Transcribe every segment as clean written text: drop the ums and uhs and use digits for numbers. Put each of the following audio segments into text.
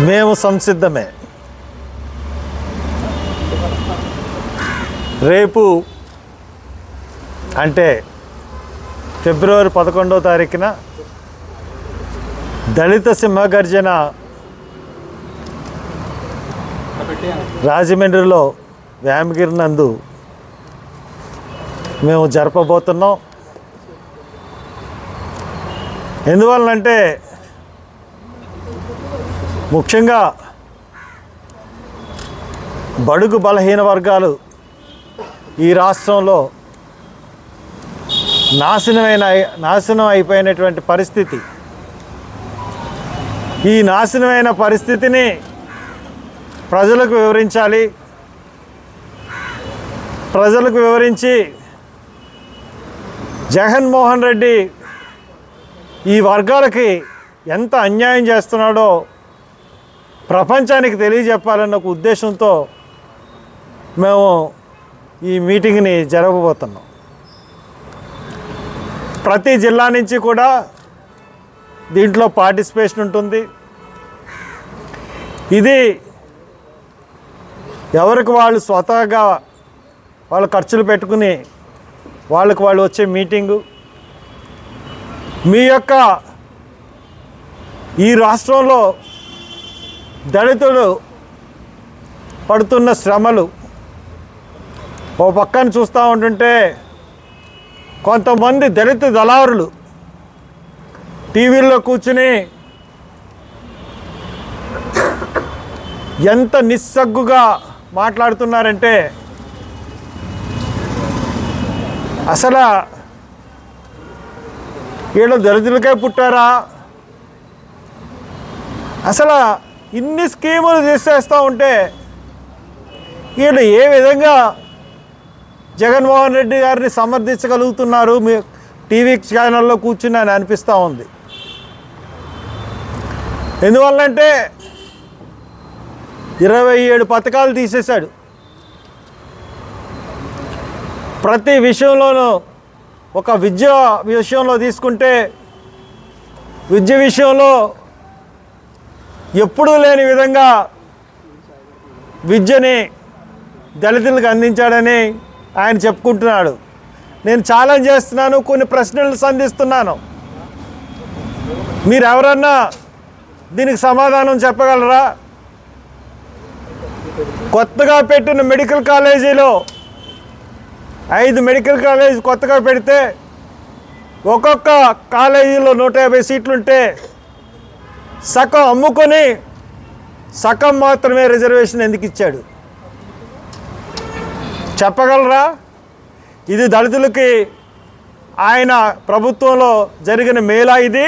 మేము సంసిద్ధమే. రేపు అంటే ఫిబ్రవరి 11వ తారీఖున దళిత సింహగర్జన రాజమండ్రిలో వ్యామగిరి నందు మేము జరపబోతున్నాం. ఎందువల్లంటే ముఖ్యంగా బడుగు బలహీన వర్గాలు ఈ రాష్ట్రంలో నాశనం అయిపోయినటువంటి పరిస్థితి. ఈ నాశనమైన పరిస్థితిని ప్రజలకు వివరించాలి. ప్రజలకు వివరించి జగన్మోహన్ రెడ్డి ఈ వర్గాలకి ఎంత అన్యాయం చేస్తున్నాడో ప్రపంచానికి తెలియజెప్పాలన్న ఒక ఉద్దేశంతో మేము ఈ మీటింగ్ని జరపబోతున్నాం. ప్రతి జిల్లా నుంచి కూడా దీంట్లో పార్టిసిపేషన్ ఉంటుంది. ఇది ఎవరికి వాళ్ళు స్వతహాగా వాళ్ళ ఖర్చులు పెట్టుకుని వాళ్ళకి వాళ్ళు వచ్చే మీటింగు. మీ యొక్క ఈ రాష్ట్రంలో దళితులు పడుతున్న శ్రమలు ఓ పక్కన చూస్తూ ఉంటుంటే కొంతమంది దళిత దళారులు టీవీల్లో కూర్చుని ఎంత నిస్సగ్గుగా మాట్లాడుతున్నారంటే అసలు వీళ్ళు దళితులకే పుట్టారా? అసలు ఇన్ని స్కీములు తీసేస్తూ ఉంటే వీళ్ళు ఏ విధంగా జగన్మోహన్ రెడ్డి గారిని సమర్థించగలుగుతున్నారు మీ టీవీ ఛానల్లో కూర్చుని అని అనిపిస్తూ ఉంది. ఎందువల్లంటే 27 పథకాలు తీసేశాడు. ప్రతి విషయంలోనూ ఒక విద్య విషయంలో తీసుకుంటే విద్య విషయంలో ఎప్పుడూ లేని విధంగా విద్యని దళితులకు అందించాడని ఆయన చెప్పుకుంటున్నాడు. నేను ఛాలెంజ్ చేస్తున్నాను, కొన్ని ప్రశ్నలు సంధిస్తున్నాను. మీరు ఎవరన్నా దీనికి సమాధానం చెప్పగలరా? కొత్తగా పెట్టిన మెడికల్ కాలేజీలో 5 మెడికల్ కాలేజీ కొత్తగా పెడితే ఒక్కొక్క కాలేజీలో 150 సీట్లుంటే సగం అమ్ముకొని సగం మాత్రమే రిజర్వేషన్ ఎందుకు ఇచ్చాడు చెప్పగలరా? ఇది దళితులకి ఆయన ప్రభుత్వంలో జరిగిన మేలా? ఇది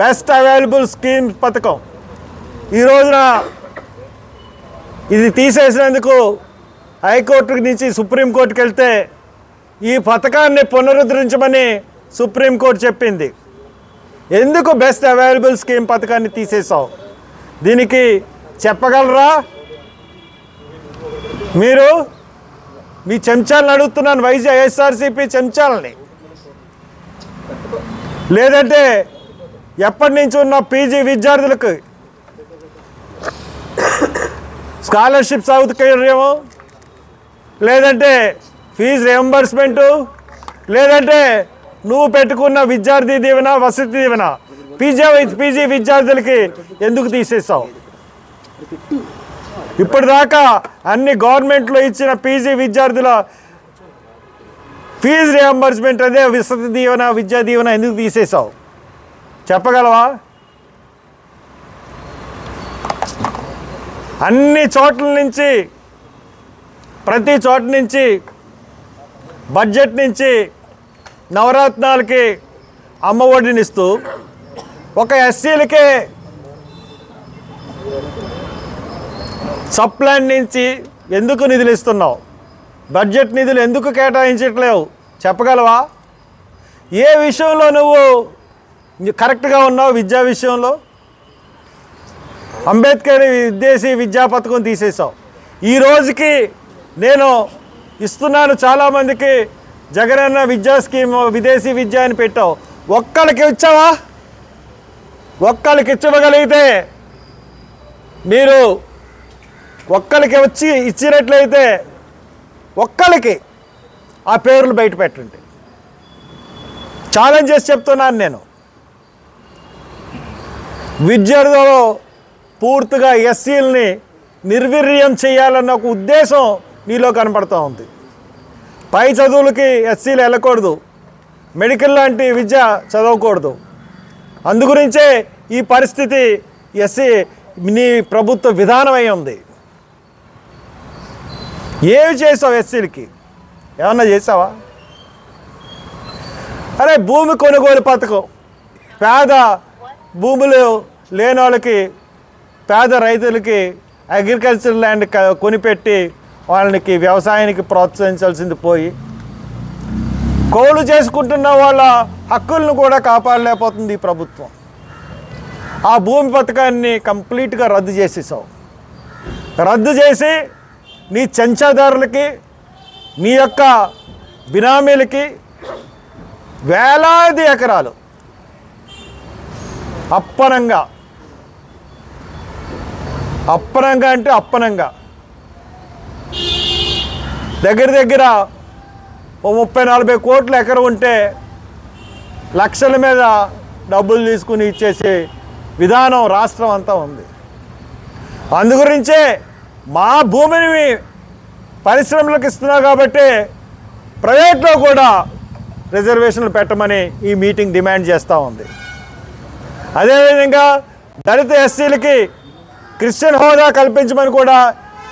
బెస్ట్ అవైలబుల్ స్కీమ్ పథకం ఈ రోజున ఇది తీసేసినందుకు హైకోర్టు నుంచి సుప్రీంకోర్టుకి వెళ్తే ఈ పథకాన్ని పునరుద్ధరించమని సుప్రీంకోర్టు చెప్పింది. ఎందుకు బెస్ట్ అవైలబుల్ స్కీమ్ పథకాన్ని తీసేసావు? దీనికి చెప్పగలరా? మీరు మీ చెంచాలను అడుగుతున్నాను, వైఎస్ఆర్సీపీ చెంచాలని. లేదంటే ఎప్పటి నుంచి ఉన్న పీజీ విద్యార్థులకు స్కాలర్షిప్ సౌకర్యము, లేదంటే ఫీజు రియంబర్స్మెంటు, లేదంటే నువ్వు పెట్టుకున్న విద్యార్థి దీవెన, వసతి దీవెన పీజీ విద్యార్థులకి ఎందుకు తీసేసావు? ఇప్పటిదాకా అన్ని గవర్నమెంట్లో ఇచ్చిన పీజీ విద్యార్థుల ఫీజు రియంబర్స్మెంట్ అదే వసతి దీవెన, విద్యా దీవెన ఎందుకు తీసేసావు చెప్పగలవా? అన్ని చోట్ల నుంచి, ప్రతి చోట నుంచి బడ్జెట్ నుంచి నవరత్నాలకి అమ్మ ఒడినిస్తూ ఒక ఎస్సీలకే సప్లాన్ నుంచి ఎందుకు నిధులు ఇస్తున్నావు? బడ్జెట్ నిధులు ఎందుకు కేటాయించట్లేవు చెప్పగలవా? ఏ విషయంలో నువ్వు కరెక్ట్గా ఉన్నావు? విద్యా విషయంలో అంబేద్కర్ విదేశీ విద్యా పథకం తీసేసావు. ఈ రోజుకి నేను ఇస్తున్నాను చాలామందికి జగనన్న విద్యా స్కీమ్, విదేశీ విద్య అని పెట్టావు. ఒక్కడికి ఇచ్చావా? ఒక్కరికి ఇచ్చగలిగితే, మీరు ఒక్కరికి వచ్చి ఇచ్చినట్లయితే ఒక్కరికి ఆ పేర్లు బయట పెట్టండి. ఛాలెంజ్ చేసి చెప్తున్నాను నేను. విద్యార్థులలో పూర్తిగా ఎస్సీలని నిర్వీర్యం చేయాలన్న ఒక ఉద్దేశం నీలో కనపడుతూ ఉంది. పై చదువులకి ఎస్సీలు వెళ్ళకూడదు, మెడికల్ లాంటి విద్య చదవకూడదు. అందుగురించే ఈ పరిస్థితి ఎస్సీ నీ ప్రభుత్వ విధానమై ఉంది. ఏమి చేసావు ఎస్సీలకి? ఏమన్నా చేసావా? అరే భూమి కొనుగోలు పథకం, పేద భూములు లేని వాళ్ళకి, పేద రైతులకి అగ్రికల్చర్ ల్యాండ్ కొనిపెట్టి వాళ్ళకి వ్యవసాయానికి ప్రోత్సహించాల్సింది పోయి, కౌలు చేసుకుంటున్న వాళ్ళ హక్కులను కూడా కాపాడలేకపోతుంది ఈ ప్రభుత్వం. ఆ భూమి పథకాన్ని కంప్లీట్గా రద్దు చేసేసావు. రద్దు చేసి నీ చెంచాదారులకి, నీ యొక్క బినామీలకి వేలాది ఎకరాలు అప్పనంగా అంటే అప్పనంగా దగ్గర 30-40 కోట్ల ఎకరం ఉంటే లక్షల మీద డబ్బులు తీసుకుని ఇచ్చేసే విధానం రాష్ట్రం అంతా ఉంది. అందుగురించే మా భూమిని పరిశ్రమలకు ఇస్తున్నావు కాబట్టి ప్రైవేట్లో కూడా రిజర్వేషన్లు పెట్టమని ఈ మీటింగ్ డిమాండ్ చేస్తూ ఉంది. అదేవిధంగా దళిత ఎస్సీలకి క్రిస్టియన్ హోదా కల్పించమని కూడా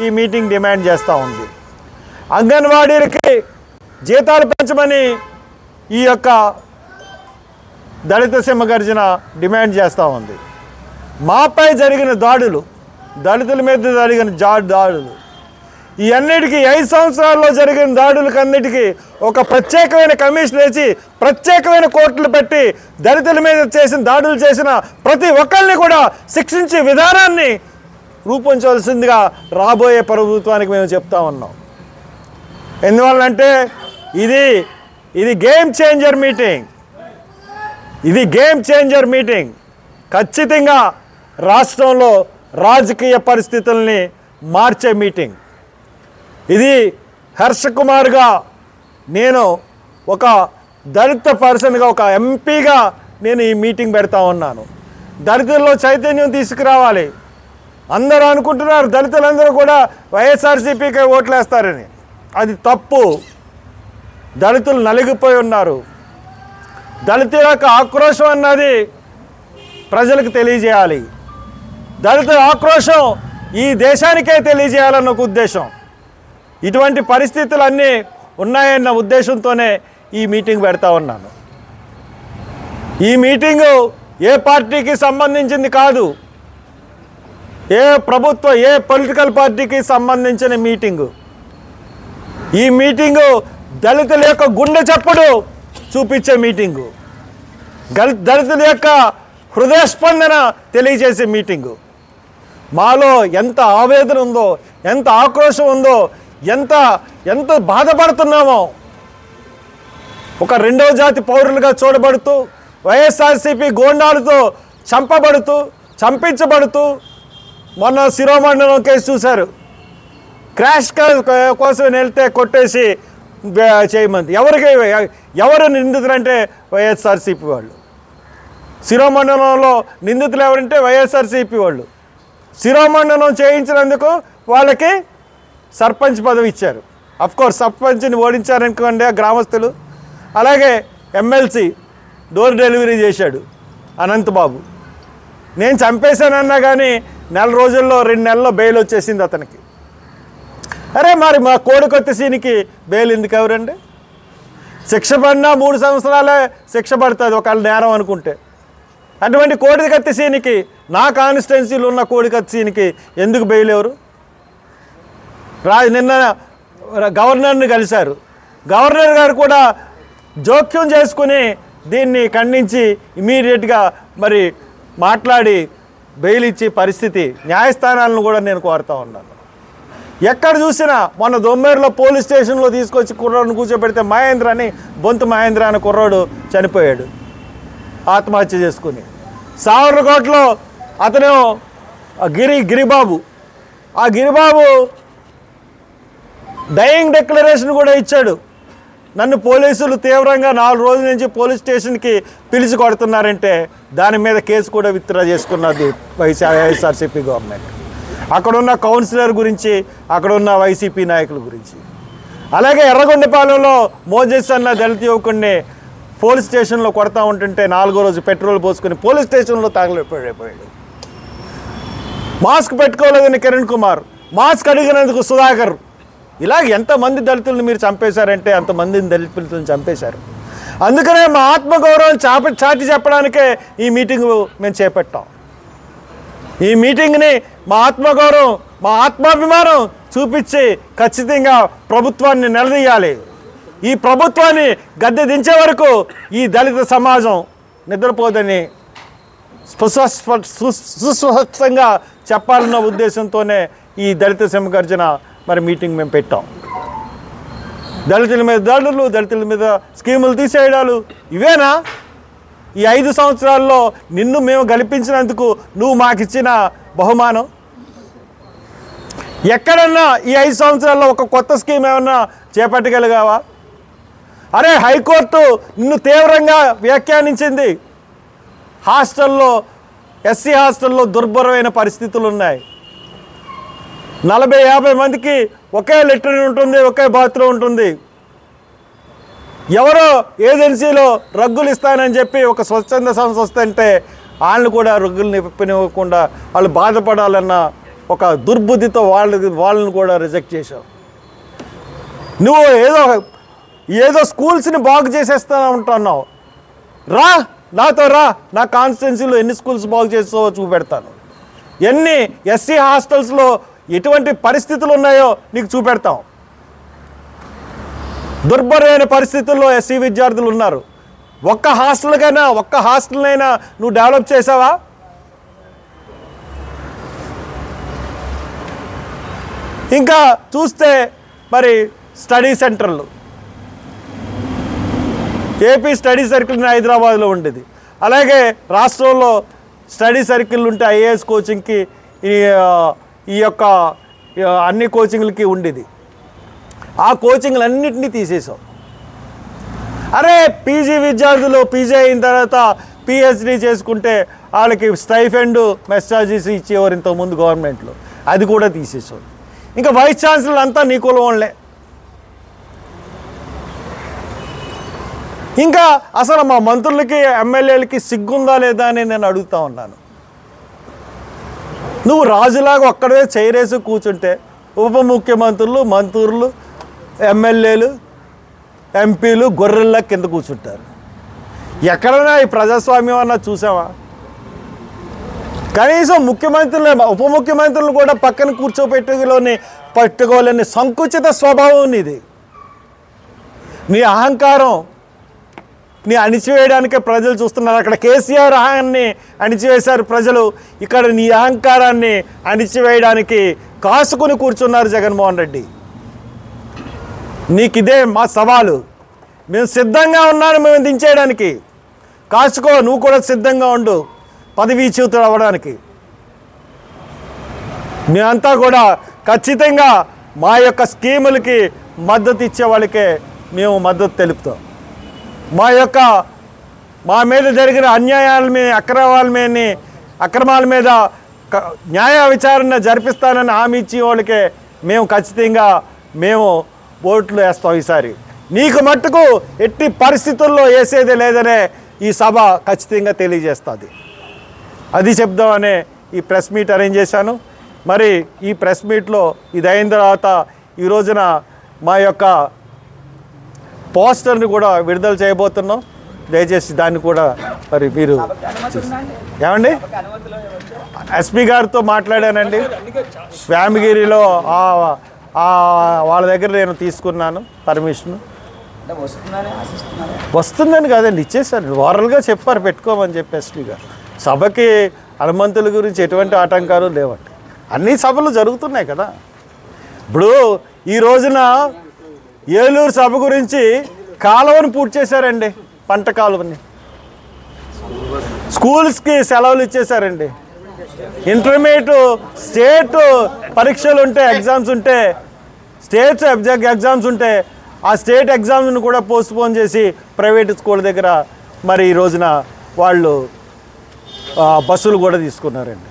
ఈ మీటింగ్ డిమాండ్ చేస్తూ ఉంది. అంగన్వాడీలకి జీతాలు పెంచమని ఈ యొక్క దళిత సింహగర్జన డిమాండ్ చేస్తూ ఉంది. మాపై జరిగిన దాడులు, దళితుల మీద జరిగిన దాడులు, ఈ అన్నిటికీ 5 సంవత్సరాల్లో జరిగిన దాడులకన్నిటికీ ఒక ప్రత్యేకమైన కమిషన్ వేసి ప్రత్యేకమైన కోర్టులు పెట్టి దళితుల మీద దాడులు చేసిన ప్రతి ఒక్కరిని కూడా శిక్షించే విధానాన్ని రూపొందించవలసిందిగా రాబోయే ప్రభుత్వానికి మేము చెప్తా ఉన్నాం. ఎందువల్లంటే ఇది గేమ్ చేంజర్ మీటింగ్. ఇది గేమ్ చేంజర్ మీటింగ్. ఖచ్చితంగా రాష్ట్రంలో రాజకీయ పరిస్థితుల్ని మార్చే మీటింగ్. ఇది హర్ష కుమార్గా నేను ఒక దళిత పర్సన్గా, ఒక ఎంపీగా నేను ఈ మీటింగ్ పెడతా ఉన్నాను. దళితుల్లో చైతన్యం తీసుకురావాలి. అందరూ అనుకుంటున్నారు దళితులందరూ కూడా వైఎస్ఆర్సీపీకి ఓట్లేస్తారని. అది తప్పు. దళితులు నలిగిపోయి ఉన్నారు. దళితుల యొక్క ఆక్రోశం అన్నది ప్రజలకు తెలియజేయాలి. దళితుల ఆక్రోశం ఈ దేశానికే తెలియజేయాలన్న ఒక ఉద్దేశం. ఇటువంటి పరిస్థితులన్నీ ఉన్నాయన్న ఉద్దేశంతోనే ఈ మీటింగ్ పెడతా ఉన్నాను. ఈ మీటింగు ఏ పార్టీకి సంబంధించింది కాదు, ఏ పొలిటికల్ పార్టీకి సంబంధించిన మీటింగు. ఈ మీటింగు దళితుల యొక్క గుండె చప్పుడు చూపించే మీటింగు, దళితుల యొక్క హృదయస్పందన తెలియజేసే మీటింగు. మాలో ఎంత ఆవేదన ఉందో, ఎంత ఆక్రోశం ఉందో, ఎంత బాధపడుతున్నామో, ఒక రెండవ జాతి పౌరులుగా చూడబడుతూ వైఎస్ఆర్సీపీ గోండాలతో చంపించబడుతూ మొన్న శిరోమండలం కేసు చూశారు. క్రాష్ కోసం వెళ్తే కొట్టేసి చేయమంది. ఎవరు నిందితులంటే వైఎస్ఆర్సీపీ వాళ్ళు. శిరోమండలంలో నిందితులు ఎవరంటే వైఎస్ఆర్సీపీ వాళ్ళు. శిరోమండలం చేయించినందుకు వాళ్ళకి సర్పంచ్ పదవి ఇచ్చారు. అఫ్కోర్స్ సర్పంచ్ని ఓడించారనుకోండి గ్రామస్తులు. అలాగే ఎమ్మెల్సీ డోర్ డెలివరీ చేశాడు అనంతబాబు. నేను చంపేశానన్నా కానీ 4 రోజుల్లో 2 నెలల్లో బెయిల్ వచ్చేసింది అతనికి. అరే మరి మా కోడికొత్త సీనికి బెయిల్ ఎందుకు ఎవరండి? శిక్ష పడినా 3 సంవత్సరాలే శిక్ష పడుతుంది ఒకవేళ నేరం అనుకుంటే. అటువంటి కోడికత్తి సీనికి, నా కాన్స్టిట్యున్సీలో ఉన్న కోడికత్తి సీనికి ఎందుకు బెయిల్ ఎవరు? నిన్న గవర్నర్ని కలిశారు. గవర్నర్ గారు కూడా జోక్యం చేసుకుని దీన్ని ఖండించి ఇమీడియట్గా మరి మాట్లాడి బెయిల్ ఇచ్చే పరిస్థితి న్యాయస్థానాలను కూడా నేను కోరుతా ఉన్నాను. ఎక్కడ చూసినా మొన్న దొమ్మేరులో పోలీస్ స్టేషన్లో తీసుకొచ్చి కుర్రాడిని కూర్చోబెడితే బొంతు మహేంద్ర అనే కుర్రాడు చనిపోయాడు ఆత్మహత్య చేసుకుని. సావర్లకోటలో అతను గిరిబాబు, ఆ గిరిబాబు డయింగ్ డిక్లరేషన్ కూడా ఇచ్చాడు. నన్ను పోలీసులు తీవ్రంగా 4 రోజుల నుంచి పోలీస్ స్టేషన్కి పిలిచి కొడుతున్నారంటే దాని మీద కేసు కూడా విత్డ్రా చేసుకున్నది వైఎస్ఆర్సీపీ గవర్నమెంట్. అక్కడున్న కౌన్సిలర్ గురించి, అక్కడున్న వైసీపీ నాయకుల గురించి. అలాగే ఎర్రగొండపాలెంలో మోజెస్ అన్న దళిత యువకుడిని పోలీస్ స్టేషన్లో కొడతా ఉంటుంటే 4వ రోజు పెట్రోల్ పోసుకొని పోలీస్ స్టేషన్లో తగలిపోయాడు. మాస్క్ పెట్టుకోలేదని కిరణ్ కుమార్, మాస్క్ అడిగినందుకు సుధాకర్. ఇలాగ ఎంతమంది దళితులను మీరు చంపేశారంటే అంతమందిని దళితులను చంపేశారు. అందుకనే మా ఆత్మగౌరవం చాటి చెప్పడానికే ఈ మీటింగు మేము చేపట్టాం. ఈ మీటింగ్ని మా ఆత్మగౌరవం, మా ఆత్మాభిమానం చూపించి ఖచ్చితంగా ప్రభుత్వాన్ని నిలదీయాలి. ఈ ప్రభుత్వాన్ని గద్దె దించే వరకు ఈ దళిత సమాజం నిద్రపోదని సుస్పష్టంగా చెప్పాలన్న ఉద్దేశంతోనే ఈ దళిత సింహగర్జన మరి మీటింగ్ మేము పెట్టాం. దళితుల మీద దాడులు, దళితుల మీద స్కీములు తీసేయడాలు ఇవేనా? ఈ 5 సంవత్సరాల్లో నిన్ను మేము గెలిపించినందుకు నువ్వు మాకిచ్చిన బహుమానం? ఎక్కడన్నా ఈ 5 సంవత్సరాల్లో ఒక కొత్త స్కీమ్ ఏమన్నా చేపట్టగలిగావా? అరే, హైకోర్టు నిన్ను తీవ్రంగా వ్యాఖ్యానించింది. హాస్టల్లో, ఎస్సీ హాస్టల్లో దుర్భరమైన పరిస్థితులు ఉన్నాయి. 40-50 మందికి ఒకే లెట్రిన్ ఉంటుంది, ఒకే బాత్రూమ్ ఉంటుంది. ఎవరో ఏజెన్సీలో రగ్గులు ఇస్తానని చెప్పి ఒక స్వచ్ఛంద సంస్థ వస్తుంటే వాళ్ళు కూడా రగ్గులు నిప్పనివ్వకుండా వాళ్ళు బాధపడాలన్న ఒక దుర్బుద్ధితో వాళ్ళని కూడా రిజెక్ట్ చేశావు. నువ్వు ఏదో స్కూల్స్ని బాగు చేసేస్తా ఉంటున్నావు. నాతో రా, నా కాన్స్టిట్యున్సీలో ఎన్ని స్కూల్స్ బాగు చేస్తావో చూపెడతాను. ఎన్ని ఎస్సీ హాస్టల్స్లో ఎటువంటి పరిస్థితులు ఉన్నాయో నీకు చూపెడతాం. దుర్భరమైన పరిస్థితుల్లో ఎస్సీ విద్యార్థులు ఉన్నారు. ఒక్క హాస్టల్నైనా నువ్వు డెవలప్ చేసావా? ఇంకా చూస్తే మరి స్టడీ సెంటర్లు, ఏపీ స్టడీ సర్కిల్ హైదరాబాద్లో ఉండేది. అలాగే రాష్ట్రంలో స్టడీ సర్కిల్ ఉంటే ఐఏఎస్ కోచింగ్కి ఈ యొక్క అన్ని కోచింగ్లకి ఉండేది. ఆ కోచింగ్లన్నింటినీ తీసేసాం. అరే, పీజీ విద్యార్థులు పీజీ అయిన తర్వాత పిహెచ్డి చేసుకుంటే వాళ్ళకి స్టైఫండ్, మెస్ ఛార్జెస్ ఇచ్చేవారు ఇంతకుముందు గవర్నమెంట్లో. అది కూడా తీసేసాం. ఇంకా వైస్ ఛాన్సలర్ అంతా నీ కులవాళ్ళే. ఇంకా అసలు మా మంత్రులకి, ఎమ్మెల్యేలకి సిగ్గుందా లేదా అని నేను అడుగుతా ఉన్నాను. నువ్వు రాజులాగా ఒక్కడే చైరేసి కూర్చుంటే ఉప ముఖ్యమంత్రులు, మంత్రులు, ఎమ్మెల్యేలు, ఎంపీలు గొర్రెల్లా కింద కూర్చుంటారు. ఎక్కడైనా ఈ ప్రజాస్వామ్యం అన్నా చూసావా? కనీసం ముఖ్యమంత్రులు, ఉప ముఖ్యమంత్రులు కూడా పక్కన పట్టుకోలేని సంకుచిత స్వభావం నీది. నీ అహంకారం నీ అణిచివేయడానికే ప్రజలు చూస్తున్నారు. అక్కడ కేసీఆర్ అహాన్ని అణిచివేశారు ప్రజలు, ఇక్కడ నీ అహంకారాన్ని అణిచివేయడానికి కాసుకుని కూర్చున్నారు జగన్మోహన్ రెడ్డి. నీకిదే మా సవాలు. మేము సిద్ధంగా ఉన్నాను మేము దించేయడానికి. కాసుకో, నువ్వు కూడా సిద్ధంగా ఉండు పదవీచ్యుతుడు అవ్వడానికి. మేమంతా కూడా ఖచ్చితంగా మా యొక్క స్కీములకి మద్దతు ఇచ్చే వాళ్ళకే మేము మద్దతు తెలుపుతాం. మా మీద జరిగిన అన్యాయాల మీద, అక్రమాల మీద న్యాయ విచారణ జరిపిస్తానని హామీ ఇచ్చే వాళ్ళకే మేము ఖచ్చితంగా ఓట్లు వేస్తాం. ఈసారి నీకు మట్టుకు ఎట్టి పరిస్థితుల్లో వేసేదే లేదనే ఈ సభ ఖచ్చితంగా తెలియజేస్తుంది. అది చెప్దామనే ఈ ప్రెస్ మీట్ అరేంజ్ చేశాను. మరి ఈ ప్రెస్ మీట్లో ఇది అయిన తర్వాత ఈ రోజున మా యొక్క పోస్టర్ని కూడా విడుదల చేయబోతున్నాం. దయచేసి దాన్ని కూడా మరి మీరు ఏమండి, ఎస్పీ గారితో మాట్లాడానండి. స్వామిగిరిలో వాళ్ళ దగ్గర నేను తీసుకున్నాను పర్మిషన్. వస్తుందని కాదండి, ఇచ్చేసాను. ఓరల్గా చెప్పారు పెట్టుకోమని చెప్పి ఎస్పీ గారు. సభకి హనుమంతుల గురించి ఎటువంటి ఆటంకాలు లేవండి. అన్ని సభలు జరుగుతున్నాయి కదా. ఇప్పుడు ఈ రోజున ఏలూరు సభ గురించి కాలువను పూర్తి చేశారండి, పంట కాలువని. స్కూల్స్కి సెలవులు ఇచ్చేశారండి. ఇంటర్మీడియట్ స్టేట్ పరీక్షలు ఉంటే, ఎగ్జామ్స్ ఉంటే, స్టేట్ ఎగ్జామ్స్ ఉంటే ఆ స్టేట్ ఎగ్జామ్స్ను కూడా పోస్ట్పోన్ చేసి ప్రైవేట్ స్కూల్ దగ్గర మరి ఈ రోజున వాళ్ళు బస్సులు కూడా తీసుకున్నారండి.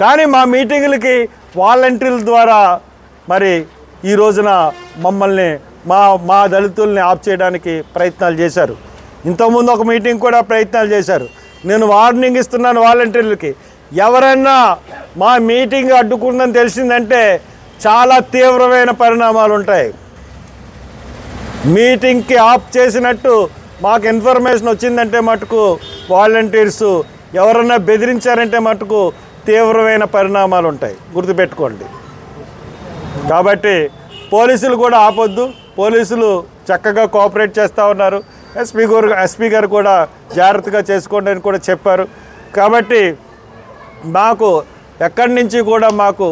కానీ మా మీటింగులకి వాలంటీర్ల ద్వారా మరి ఈ రోజున మమ్మల్ని మా దళితుల్ని ఆఫ్ చేయడానికి ప్రయత్నాలు చేశారు. ఇంతకుముందు ఒక మీటింగ్ కూడా ప్రయత్నాలు చేశారు. నేను వార్నింగ్ ఇస్తున్నాను వాలంటీర్లకి, ఎవరన్నా మా మీటింగ్ అడ్డుకుందని తెలిసిందంటే చాలా తీవ్రమైన పరిణామాలు ఉంటాయి. మీటింగ్కి ఆఫ్ చేసినట్టు మాకు ఇన్ఫర్మేషన్ వచ్చిందంటే మటుకు వాలంటీర్స్ ఎవరన్నా బెదిరించారంటే మటుకు తీవ్రమైన పరిణామాలు ఉంటాయి, గుర్తుపెట్టుకోండి. కాబట్టి పోలీసులు కూడా ఆపొద్దు, పోలీసులు చక్కగా కోఆపరేట్ చేస్తూ ఉన్నారు. ఎస్పీ గారు కూడా జాగ్రత్తగా చేసుకోండి అని కూడా చెప్పారు. కాబట్టి మాకు ఎక్కడి నుంచి కూడా మాకు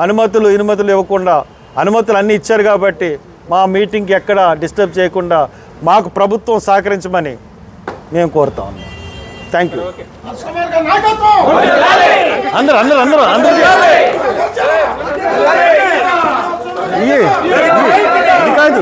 అనుమతులు ఇవ్వకుండా, అనుమతులు అన్నీ ఇచ్చారు కాబట్టి మా మీటింగ్కి ఎక్కడ డిస్టర్బ్ చేయకుండా మాకు ప్రభుత్వం సహకరించమని మేము కోరుతా ఉన్నాం. Thank you. అందరూ ఇది కాదు,